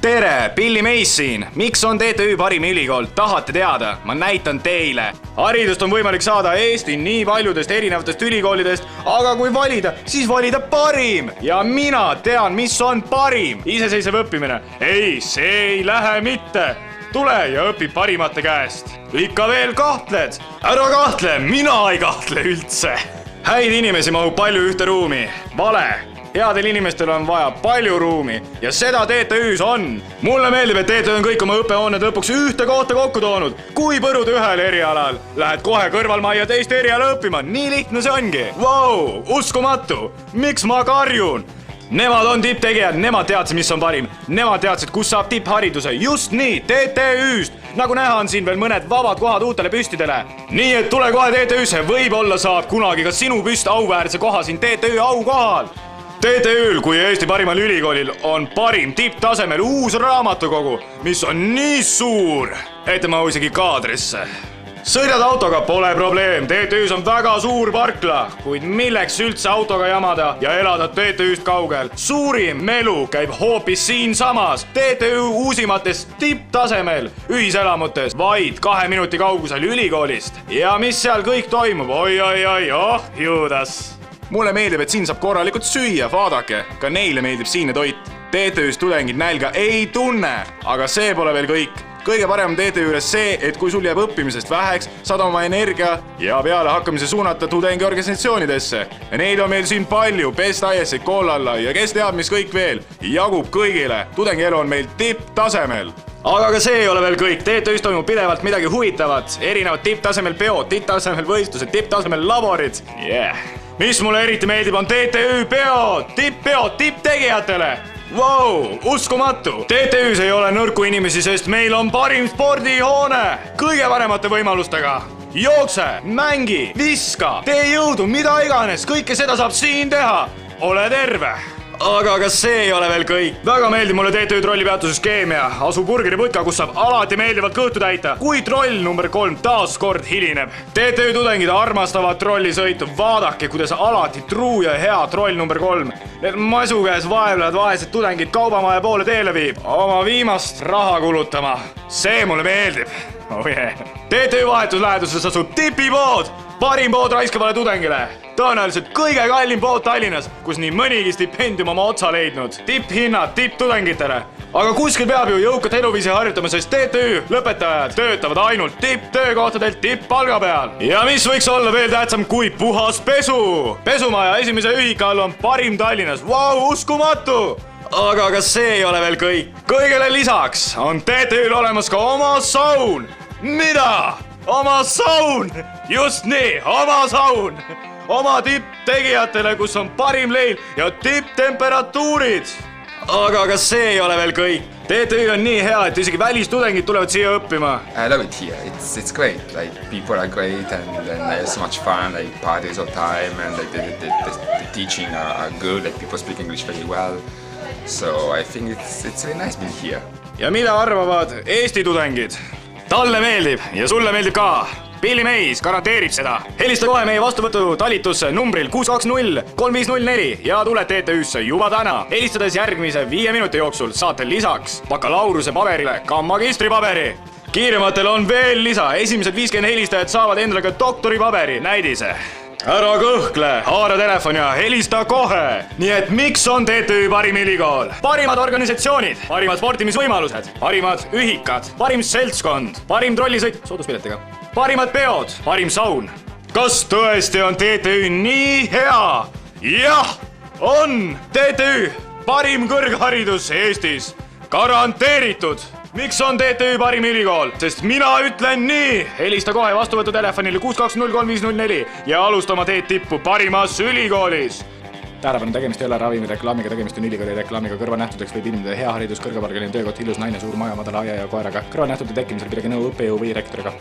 tere, Billy Mays siin. Miks on TTÜ parim ülikool? Tahate teada? Ma näitan teile. Haridust on võimalik saada Eesti nii paljudest erinevatest ülikoolidest, aga kui valida, siis valida parim. Ja mina tean, mis on parim. Iseseisev õppimine. Ei, see ei lähe mitte. Tule ja õpi parimate käest. Ikka veel kahtled? Ära kahtle, mina ei kahtle üldse. Häid inimesi mahub palju ühte ruumi. Vale. Headel inimestel on vaja palju ruumi ja seda TTÜs on. Mulle meeldib, et TTÜ on kõik oma õppehooned lõpuks ühte kohta kokku toonud. Kui põrud ühel erialal, lähed kohe kõrvalmajja teist eriala õppima. Nii lihtne see ongi. Vau, uskumatu. Miks ma karjun? Nemad on tipptegijad, nemad teadsid, mis on parim. Nemad teadsid, kus saab tipphariduse. Just nii, TTÜst. Nagu näha on siin veel mõned vabad kohad uutele püstidele. Nii et tule kohe TTÜsse, võib-olla saab kunagi ka sinu püst auväärse koha siin TTÜ aukohal. TTÜ-l kui Eesti parimal ülikoolil on parim tipptasemel uus raamatukogu, mis on nii suur, et ma isegi kaadrisse. Sõidad autoga, pole probleem, TTÜ-s on väga suur parkla, kuid milleks üldse autoga jamada ja elada TTÜ-st kaugel? Suurim melu käib hoopis siinsamas TTÜ uusimates tipptasemel ühiselamutes, vaid 2 minuti kaugusel ülikoolist. Ja mis seal kõik toimub? Oi, Juudas. Mulle meeldib, et siin saab korralikult süüa, vaadake, ka neile meeldib siinne toit. TTÜ-s tudengid nälga ei tunne, aga see pole veel kõik. Kõige parem TTÜ juures see, et kui sul jääb õppimisest väheks, saad oma energia ja peale hakkamise suunata tudengiorganisatsioonidesse. Ja neid on meil siin palju, Best IS-i, Kollalla ja kes teab, mis kõik veel. Jagub kõigile, tudengielu on meil tipptasemel. Aga ka see ei ole veel kõik, TTÜ-s toimub pidevalt midagi huvitavat. Erinevad tipptasemel peod, tipptasemel võistlused, tipptasemel laborid. Mis mulle eriti meeldib on TTÜ peod, tipptegijatele. Vau, uskumatu. TTÜ-s ei ole nõrku inimesi, sest meil on parim spordihoone. Kõige paremate võimalustega. Jookse, mängi, viska, tee jõudu, mida iganes. Kõike seda saab siin teha. Ole terve. Aga kas see ei ole veel kõik? Väga meeldib mulle TTÜ trollipeatuses keemia. Asu burgeriputka, kus saab alati meeldivalt kõhtu täita. Kui troll number 3 taas kord hilineb. TTÜ tudengid armastavad trollisõitu. Vaadake, kuidas alati truu ja hea troll number 3. Need masu käes vaevlevad vaesed tudengid kaubamaja poole teele viib. Oma viimast raha kulutama. See mulle meeldib. TTÜ vahetus läheduses asub tipipood. Parim pood raiskavale tudengile. Tõenäoliselt kõige kallim pood Tallinnas, kus nii mõnigi stipendium oma otsa leidnud. Tipphinnad tipptudengitele. Aga kuskil peab ju jõukat eluviisi harjutama, sest TTÜ lõpetajad töötavad ainult tipptöökohtadelt tippalga peal. Ja mis võiks olla veel tähtsam kui puhas pesu? Pesumaja esimese ühika all on parim Tallinnas. Vau, uskumatu! Aga kas see ei ole veel kõik? Kõigele lisaks on TTÜ-l olemas ka oma saun. Mida? Oma saun! Just nii, oma saun! Oma tipptegijatele, kus on parim leil ja tipptemperatuurid. Aga kas see ei ole veel kõik? TTÜ on nii hea, et isegi välistudengid tulevad siia õppima. I love it here. It's great. Like people are great and there's so much fun. Like parties all time and like the teaching are good. Like people speak English very well. So I think it's really nice being here. Ja mida arvavad Eesti tudengid? Talle meeldib ja sulle meeldib ka. Billy Mays garanteerib seda. Helista kohe meie vastuvõtu talitusse numbril 620-3504 ja tule TTÜ-sse juba täna. Helistades järgmise 5 minuti jooksul saate lisaks bakalaureuse paberile ka magistripaberi. Kiirematel on veel lisa. Esimesed 50 helistajad saavad endale ka doktoripaberi näidise. Ära kõhkle, haara telefon ja helista kohe. Nii et miks on TTÜ parim ülikool? Parimad organisatsioonid, parimad sportimisvõimalused, parimad ühikad, parim seltskond, parim trollisõit sooduspiletega, parimad peod, parim saun. Kas tõesti on TTÜ nii hea? Jah, on TTÜ parim kõrgharidus Eestis. Garanteeritud. Miks on TTÜ parim ülikool? Sest mina ütlen nii. Helista kohe vastuvõtu telefonile 620-3504 ja alusta oma teed tippu parimas ülikoolis. Tähelepanu, tegemist ei ole ravimireklaamiga, tegemist on ülikooli reklaamiga. Kõrvanähtudeks võib inimene hea haridus, kõrgepalgeline töökoht, ilus naine, suur maja, madala aia ja koeraga. Kõrvanähtude tekkimisel pidage nõu õppejõu või rektoriga.